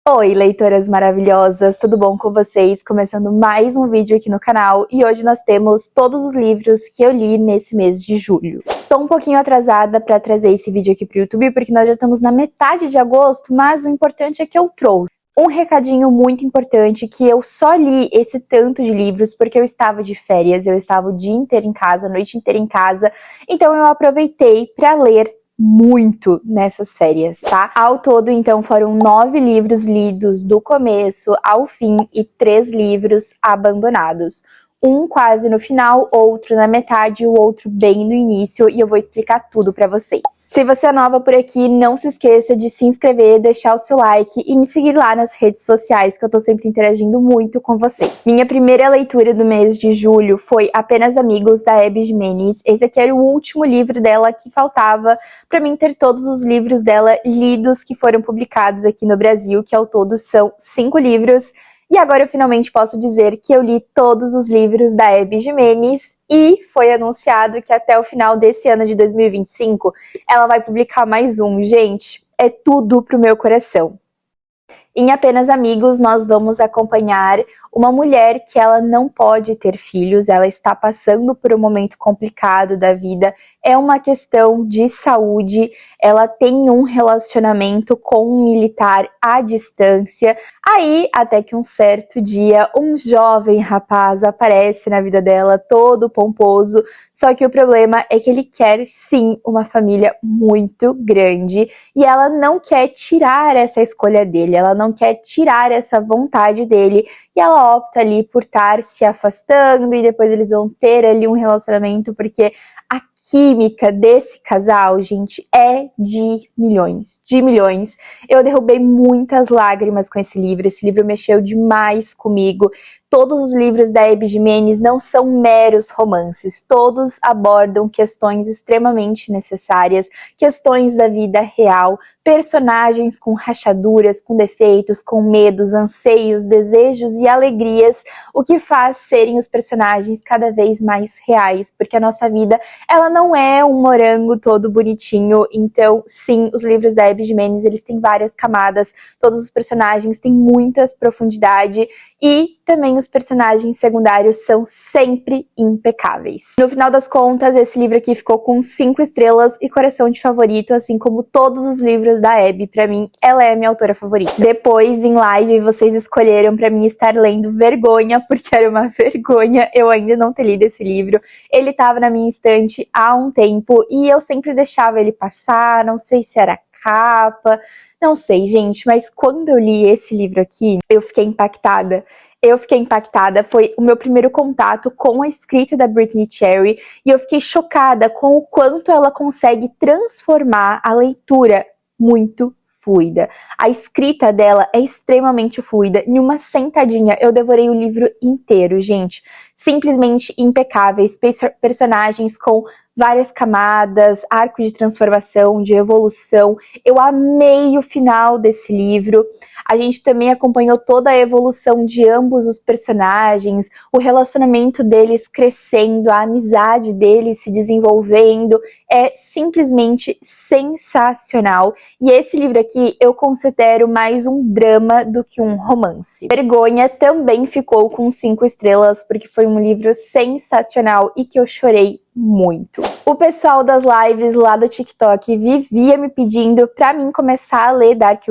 Oi, leitoras maravilhosas, tudo bom com vocês? Começando mais um vídeo aqui no canal e hoje nós temos todos os livros que eu li nesse mês de julho. Tô um pouquinho atrasada para trazer esse vídeo aqui pro YouTube porque nós já estamos na metade de agosto, mas o importante é que eu trouxe um recadinho muito importante, que eu só li esse tanto de livros porque eu estava de férias, eu estava o dia inteiro em casa, a noite inteira em casa, então eu aproveitei para ler muito nessas férias, tá? Ao todo, então, foram 9 livros lidos do começo ao fim e 3 livros abandonados. Um quase no final, outro na metade e o outro bem no início, e eu vou explicar tudo pra vocês. Se você é nova por aqui, não se esqueça de se inscrever, deixar o seu like e me seguir lá nas redes sociais, que eu tô sempre interagindo muito com vocês. Minha primeira leitura do mês de julho foi Apenas Amigos, da Abby Jimenez. Esse aqui era o último livro dela que faltava pra mim ter todos os livros dela lidos que foram publicados aqui no Brasil, que ao todo são 5 livros. E agora eu finalmente posso dizer que eu li todos os livros da Abby Jimenez e foi anunciado que até o final desse ano de 2025 ela vai publicar mais um. Gente, é tudo pro meu coração. Em Apenas Amigos, nós vamos acompanhar uma mulher que ela não pode ter filhos, ela está passando por um momento complicado da vida, é uma questão de saúde, ela tem um relacionamento com um militar à distância, aí até que um certo dia um jovem rapaz aparece na vida dela, todo pomposo, só que o problema é que ele quer sim uma família muito grande e ela não quer tirar essa escolha dele, ela não quer tirar essa vontade dele e ela opta ali por estar se afastando e depois eles vão ter ali um relacionamento porque a química desse casal, gente, é de milhões, de milhões. Eu derrubei muitas lágrimas com esse livro mexeu demais comigo. Todos os livros da Abby Jimenez não são meros romances, todos abordam questões extremamente necessárias, questões da vida real, personagens com rachaduras, com defeitos, com medos, anseios, desejos e alegrias, o que faz serem os personagens cada vez mais reais, porque a nossa vida, ela não é um morango todo bonitinho, então sim, os livros da Abby Jimenez, eles têm várias camadas, todos os personagens têm muitas profundidade e também os personagens secundários são sempre impecáveis. No final das contas, esse livro aqui ficou com 5 estrelas e coração de favorito, assim como todos os livros da Abby. Pra mim, ela é a minha autora favorita. Depois, em live, vocês escolheram pra mim estar lendo Vergonha, porque era uma vergonha eu ainda não ter lido esse livro. Ele tava na minha estante há um tempo e eu sempre deixava ele passar, não sei se era capa, não sei, gente, mas quando eu li esse livro aqui, eu fiquei impactada. Foi o meu primeiro contato com a escrita da Brittany Cherry e eu fiquei chocada com o quanto ela consegue transformar a leitura muito fluida. A escrita dela é extremamente fluida. Em uma sentadinha, eu devorei o livro inteiro, gente. Simplesmente impecáveis, personagens com várias camadas, arco de transformação, de evolução. Eu amei o final desse livro. A gente também acompanhou toda a evolução de ambos os personagens, o relacionamento deles crescendo, a amizade deles se desenvolvendo. É simplesmente sensacional. E esse livro aqui eu considero mais um drama do que um romance. Vergonha também ficou com 5 estrelas, porque foi um livro sensacional e que eu chorei muito. O pessoal das lives lá do TikTok vivia me pedindo pra mim começar a ler Dark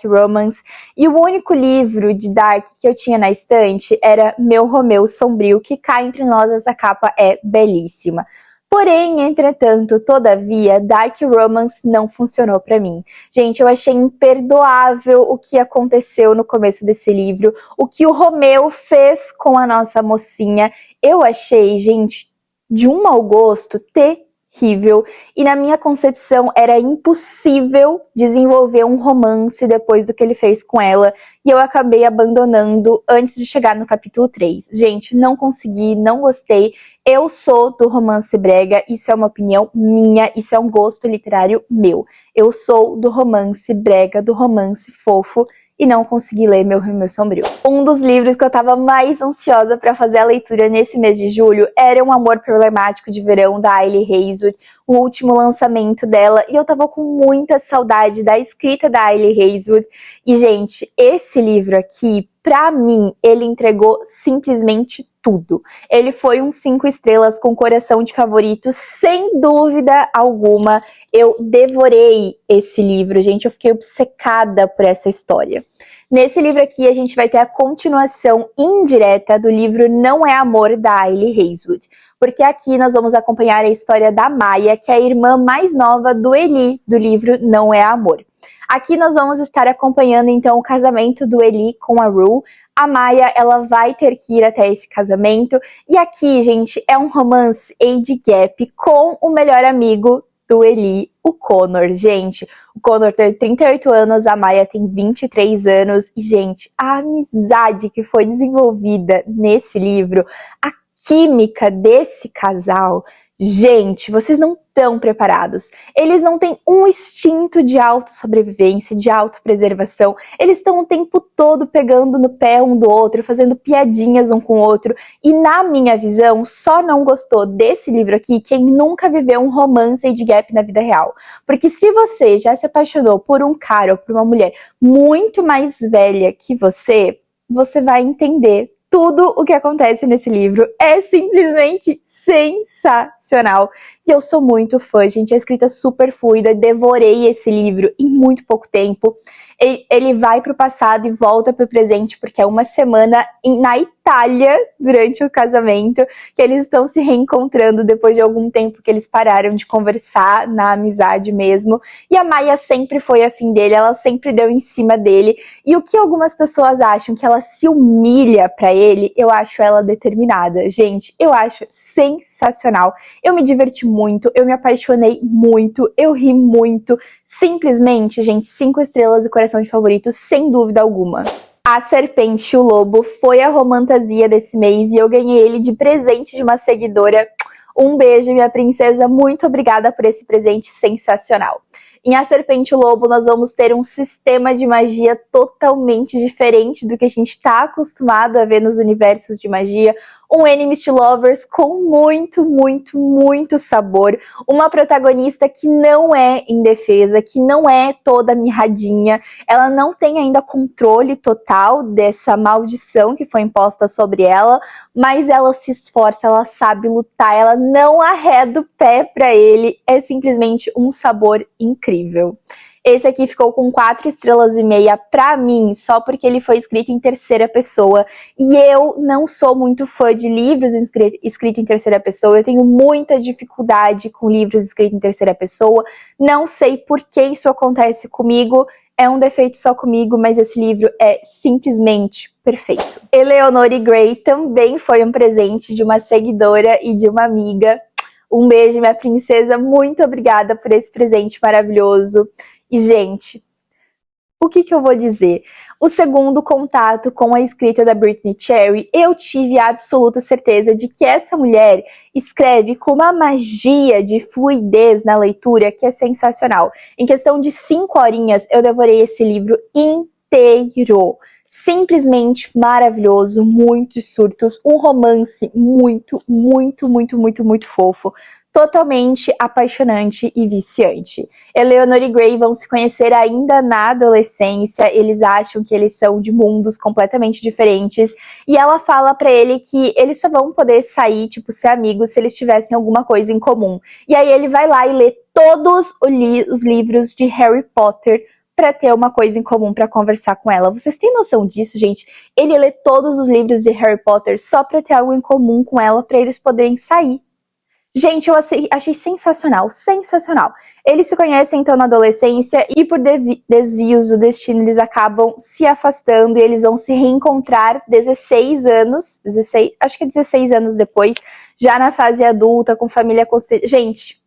Romance, e o único livro de Dark que eu tinha na estante era Meu Romeu Sombrio, que cá entre nós essa capa é belíssima. Porém, entretanto, todavia, Dark Romance não funcionou pra mim. Gente, eu achei imperdoável o que aconteceu no começo desse livro, o que o Romeu fez com a nossa mocinha. Eu achei, gente, de um mau gosto terrível, e na minha concepção era impossível desenvolver um romance depois do que ele fez com ela, e eu acabei abandonando antes de chegar no capítulo 3. Gente, não consegui, não gostei. Eu sou do romance brega, isso é uma opinião minha, isso é um gosto literário meu. Eu sou do romance brega, do romance fofo, e não consegui ler Meu Rímel Sombrio. Um dos livros que eu tava mais ansiosa para fazer a leitura nesse mês de julho era Um Amor Problemático de Verão, da Hailey Hazelwood, o último lançamento dela, e eu tava com muita saudade da escrita da Hailey Hazelwood. E, gente, esse livro aqui, pra mim, ele entregou simplesmente tudo. Ele foi um 5 estrelas com coração de favorito, sem dúvida alguma. Eu devorei esse livro, gente, eu fiquei obcecada por essa história. Nesse livro aqui, a gente vai ter a continuação indireta do livro Não é Amor, da Hailey Hazelwood. Porque aqui nós vamos acompanhar a história da Maya, que é a irmã mais nova do Eli, do livro Não é Amor. Aqui nós vamos estar acompanhando, então, o casamento do Eli com a Rue. A Maya, ela vai ter que ir até esse casamento. E aqui, gente, é um romance age gap com o melhor amigo do Eli, o Connor. Gente, o Connor tem 38 anos, a Maya tem 23 anos. E, gente, a amizade que foi desenvolvida nesse livro, a química desse casal, gente, vocês não estão preparados. Eles não têm um instinto de autossobrevivência, de autopreservação. Eles estão o tempo todo pegando no pé um do outro, fazendo piadinhas um com o outro. E na minha visão, só não gostou desse livro aqui quem nunca viveu um romance age gap na vida real. Porque se você já se apaixonou por um cara ou por uma mulher muito mais velha que você vai entender tudo o que acontece nesse livro. É simplesmente sensacional. E eu sou muito fã, gente. A escrita é super fluida. Devorei esse livro em muito pouco tempo. Ele vai pro passado e volta pro presente, porque é uma semana na Itália, durante o casamento, que eles estão se reencontrando depois de algum tempo que eles pararam de conversar, na amizade mesmo. E a Maya sempre foi afim dele, ela sempre deu em cima dele. E o que algumas pessoas acham que ela se humilha pra ele, eu acho ela determinada. Gente, eu acho sensacional. Eu me diverti muito, eu me apaixonei muito, eu ri muito. Simplesmente, gente, 5 estrelas e coração de favorito, sem dúvida alguma. A Serpente e o Lobo foi a romantasia desse mês e eu ganhei ele de presente de uma seguidora. Um beijo, minha princesa, muito obrigada por esse presente sensacional. Em A Serpente e o Lobo, nós vamos ter um sistema de magia totalmente diferente do que a gente está acostumado a ver nos universos de magia. Um Enemies to Lovers com muito, muito, muito sabor. Uma protagonista que não é indefesa, que não é toda mirradinha. Ela não tem ainda controle total dessa maldição que foi imposta sobre ela, mas ela se esforça, ela sabe lutar, ela não arreda o pé pra ele. É simplesmente um sabor incrível. Esse aqui ficou com 4 estrelas e meia pra mim, só porque ele foi escrito em terceira pessoa. E eu não sou muito fã de livros escritos em terceira pessoa. Eu tenho muita dificuldade com livros escritos em terceira pessoa. Não sei por que isso acontece comigo. É um defeito só comigo, mas esse livro é simplesmente perfeito. Eleonore Gray também foi um presente de uma seguidora e de uma amiga. Um beijo, minha princesa. Muito obrigada por esse presente maravilhoso. E, gente, o que eu vou dizer? O segundo contato com a escrita da Brittany Cherry, eu tive a absoluta certeza de que essa mulher escreve com uma magia de fluidez na leitura que é sensacional. Em questão de 5 horinhas, eu devorei esse livro inteiro. Simplesmente maravilhoso, muitos surtos, um romance muito, muito, muito, muito, muito fofo. Totalmente apaixonante e viciante. Eleanor e Gray vão se conhecer ainda na adolescência, eles acham que eles são de mundos completamente diferentes, e ela fala pra ele que eles só vão poder sair, tipo, ser amigos se eles tivessem alguma coisa em comum. E aí ele vai lá e lê todos os livros de Harry Potter pra ter uma coisa em comum pra conversar com ela. Vocês têm noção disso, gente? Ele lê todos os livros de Harry Potter só pra ter algo em comum com ela, pra eles poderem sair. Gente, eu achei sensacional, sensacional. Eles se conhecem então na adolescência e por desvios do destino eles acabam se afastando e eles vão se reencontrar 16 anos, acho que é 16 anos depois, já na fase adulta, com família construída. Gente,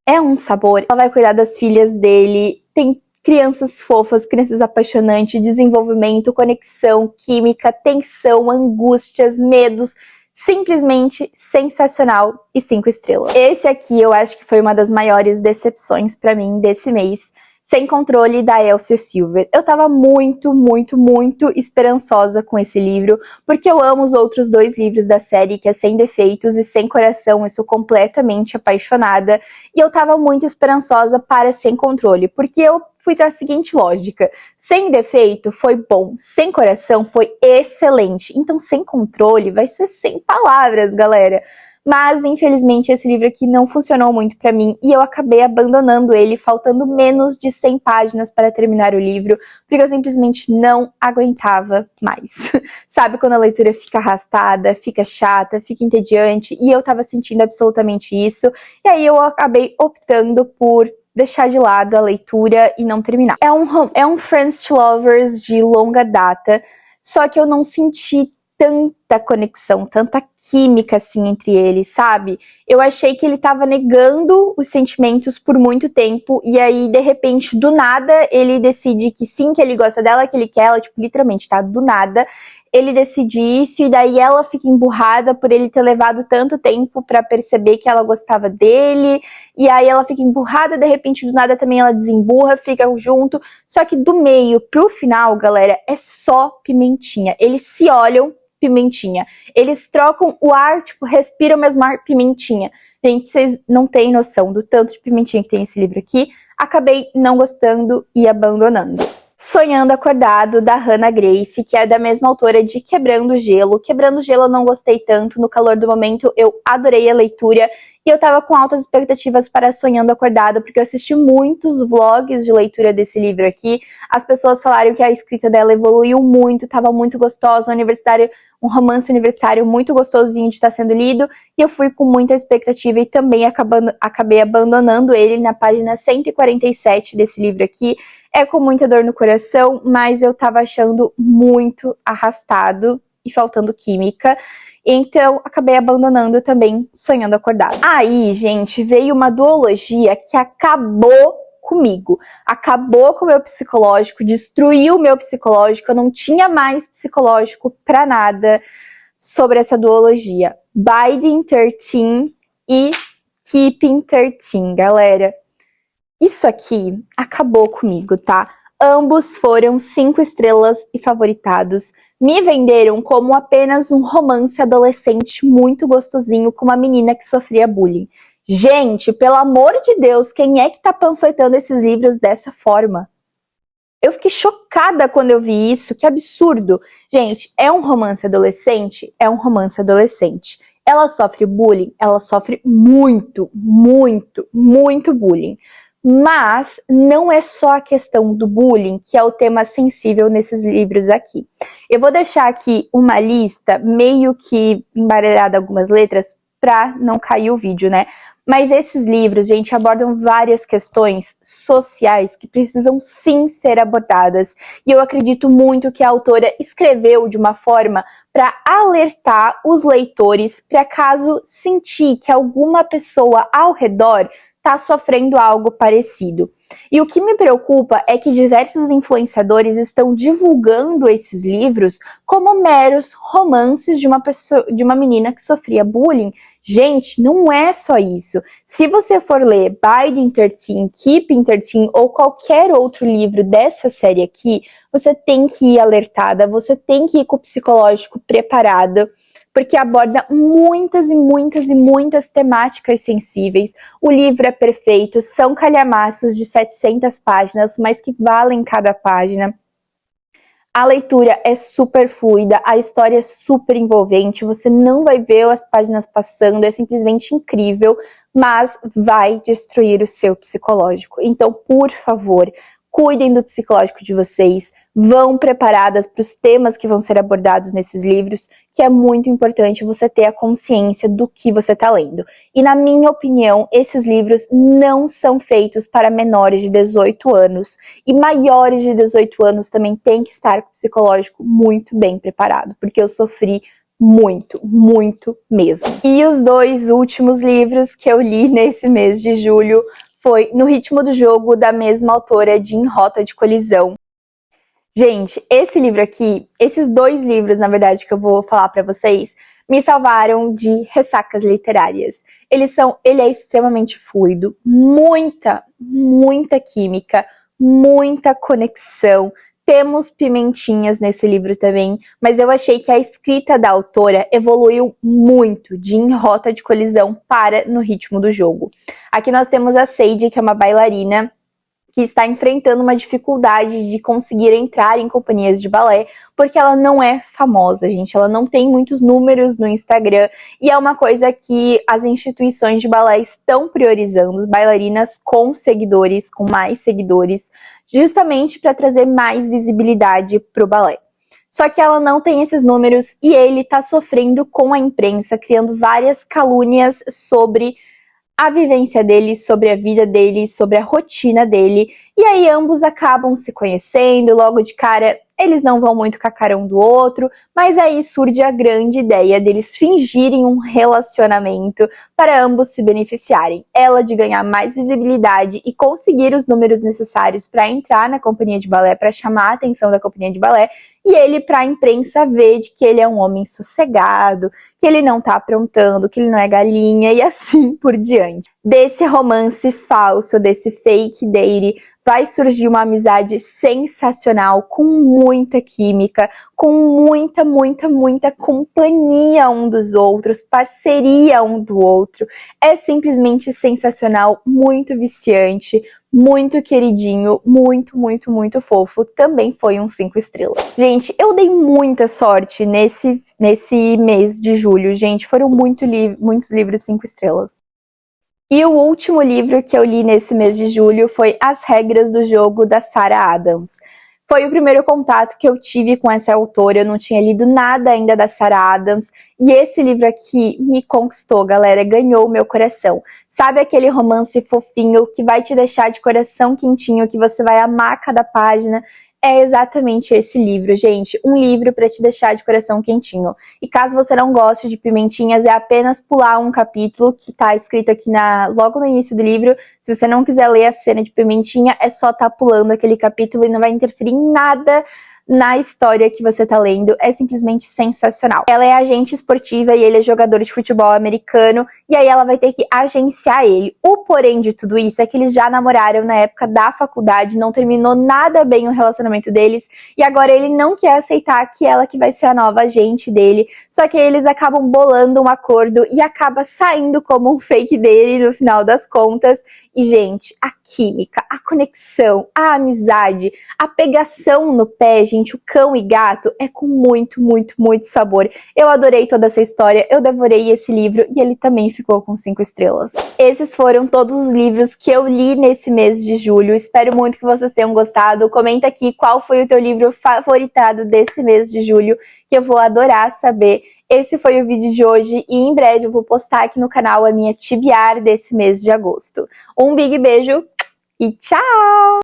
é um sabor. Ela vai cuidar das filhas dele, tem crianças fofas, crianças apaixonantes, desenvolvimento, conexão, química, tensão, angústias, medos. Simplesmente sensacional e 5 estrelas. Esse aqui eu acho que foi uma das maiores decepções pra mim desse mês. Sem Controle, da Elsie Silver. Eu tava muito, muito, muito esperançosa com esse livro, porque eu amo os outros 2 livros da série, que é Sem Defeitos e Sem Coração. Eu sou completamente apaixonada, e eu tava muito esperançosa para Sem Controle, porque eu fui da seguinte lógica: Sem Defeito foi bom, Sem Coração foi excelente, então Sem Controle vai ser sem palavras, galera. Mas, infelizmente, esse livro aqui não funcionou muito pra mim e eu acabei abandonando ele, faltando menos de 100 páginas para terminar o livro, porque eu simplesmente não aguentava mais. Sabe quando a leitura fica arrastada, fica chata, fica entediante? E eu tava sentindo absolutamente isso, e aí eu acabei optando por deixar de lado a leitura e não terminar. É um Friends to Lovers de longa data, só que eu não senti tanta conexão, tanta química assim entre eles, sabe? Eu achei que ele tava negando os sentimentos por muito tempo e aí, de repente, do nada, ele decide que sim, que ele gosta dela, que ele quer ela, tipo, literalmente, tá? Do nada, ele decide isso e daí ela fica emburrada por ele ter levado tanto tempo pra perceber que ela gostava dele, e aí ela fica emburrada, de repente, do nada também ela desemburra, fica junto, só que do meio pro final, galera, é só pimentinha. Eles se olham, pimentinha. Eles trocam o ar, tipo, respiram o mesmo ar, pimentinha. Gente, vocês não têm noção do tanto de pimentinha que tem esse livro aqui. Acabei não gostando e abandonando. Sonhando Acordado, da Hannah Grace, que é da mesma autora de Quebrando o Gelo. Quebrando o Gelo eu não gostei tanto, no calor do momento eu adorei a leitura e eu tava com altas expectativas para Sonhando Acordado, porque eu assisti muitos vlogs de leitura desse livro aqui. As pessoas falaram que a escrita dela evoluiu muito, tava muito gostosa, um romance universitário muito gostosinho de estar sendo lido, e eu fui com muita expectativa e também acabei abandonando ele na página 147 desse livro aqui. É com muita dor no coração, mas eu tava achando muito arrastado e faltando química, então acabei abandonando também Sonhando Acordado. Aí, gente, veio uma duologia que acabou comigo, acabou com o meu psicológico, destruiu o meu psicológico, eu não tinha mais psicológico pra nada sobre essa duologia. Biding 13 e Keeping 13, galera. Isso aqui acabou comigo, tá? Ambos foram 5 estrelas e favoritados. Me venderam como apenas um romance adolescente muito gostosinho com uma menina que sofria bullying. Gente, pelo amor de Deus, quem é que tá panfletando esses livros dessa forma? Eu fiquei chocada quando eu vi isso, que absurdo. Gente, é um romance adolescente? É um romance adolescente. Ela sofre bullying? Ela sofre muito, muito, muito bullying. Mas não é só a questão do bullying que é o tema sensível nesses livros aqui. Eu vou deixar aqui uma lista meio que embaralhada algumas letras para não cair o vídeo, né? Mas esses livros, gente, abordam várias questões sociais que precisam sim ser abordadas. E eu acredito muito que a autora escreveu de uma forma para alertar os leitores para caso sentir que alguma pessoa ao redor está sofrendo algo parecido. E o que me preocupa é que diversos influenciadores estão divulgando esses livros como meros romances de uma menina que sofria bullying. Gente, não é só isso. Se você for ler Biding 13, Keeping 13 ou qualquer outro livro dessa série aqui, você tem que ir alertada, você tem que ir com o psicológico preparado, porque aborda muitas e muitas e muitas temáticas sensíveis. O livro é perfeito, são calhamaços de 700 páginas, mas que valem cada página. A leitura é super fluida, a história é super envolvente, você não vai ver as páginas passando, é simplesmente incrível, mas vai destruir o seu psicológico. Então, por favor, cuidem do psicológico de vocês, vão preparadas para os temas que vão ser abordados nesses livros, que é muito importante você ter a consciência do que você está lendo. E na minha opinião, esses livros não são feitos para menores de 18 anos, e maiores de 18 anos também tem que estar com o psicológico muito bem preparado, porque eu sofri muito, muito mesmo. E os 2 últimos livros que eu li nesse mês de julho foi No Ritmo do Jogo, da mesma autora de Em Rota de Colisão. Gente, esse livro aqui, esses 2 livros, na verdade, que eu vou falar pra vocês, me salvaram de ressacas literárias. Ele é extremamente fluido, muita, muita química, muita conexão. Temos pimentinhas nesse livro também, mas eu achei que a escrita da autora evoluiu muito de Em Rota de Colisão para No Ritmo do Jogo. Aqui nós temos a Sage, que é uma bailarina que está enfrentando uma dificuldade de conseguir entrar em companhias de balé, porque ela não é famosa, gente. Ela não tem muitos números no Instagram, e é uma coisa que as instituições de balé estão priorizando, bailarinas com seguidores, com mais seguidores, justamente para trazer mais visibilidade para o balé. Só que ela não tem esses números e ele está sofrendo com a imprensa, criando várias calúnias sobre a vivência dele, sobre a vida dele, sobre a rotina dele. E aí ambos acabam se conhecendo, logo de cara eles não vão muito com a cara um do outro, mas aí surge a grande ideia deles fingirem um relacionamento para ambos se beneficiarem. Ela de ganhar mais visibilidade e conseguir os números necessários para entrar na companhia de balé, para chamar a atenção da companhia de balé, e ele para a imprensa ver de que ele é um homem sossegado, que ele não tá aprontando, que ele não é galinha e assim por diante. Desse romance falso, desse fake date, vai surgir uma amizade sensacional, com muita química, com muita companhia um dos outros, parceria um do outro. É simplesmente sensacional, muito viciante, muito queridinho, muito fofo. Também foi um 5 estrelas. Gente, eu dei muita sorte nesse mês de julho, gente. Foram muitos livros 5 estrelas. E o último livro que eu li nesse mês de julho foi As Regras do Jogo, da Sarah Adams. Foi o primeiro contato que eu tive com essa autora, eu não tinha lido nada ainda da Sarah Adams, e esse livro aqui me conquistou, galera, ganhou o meu coração. Sabe aquele romance fofinho que vai te deixar de coração quentinho, que você vai amar cada página? É exatamente esse livro, gente. Um livro para te deixar de coração quentinho. E caso você não goste de pimentinhas, é apenas pular um capítulo que tá escrito aqui logo no início do livro. Se você não quiser ler a cena de pimentinha, é só tá pulando aquele capítulo e não vai interferir em nada na história que você tá lendo. É simplesmente sensacional. Ela é agente esportiva e ele é jogador de futebol americano, e aí ela vai ter que agenciar ele. O porém de tudo isso é que eles já namoraram na época da faculdade, não terminou nada bem o relacionamento deles, e agora ele não quer aceitar que ela que vai ser a nova agente dele, só que eles acabam bolando um acordo e acaba saindo como um fake dele no final das contas. E, gente, a química, a conexão, a amizade, a pegação no pé, gente, o cão e gato, é com muito sabor. Eu adorei toda essa história, eu devorei esse livro e ele também ficou com 5 estrelas. Esses foram todos os livros que eu li nesse mês de julho. Espero muito que vocês tenham gostado. Comenta aqui qual foi o teu livro favoritado desse mês de julho, que eu vou adorar saber. Esse foi o vídeo de hoje e em breve eu vou postar aqui no canal a minha TBR desse mês de agosto. Um big beijo e tchau!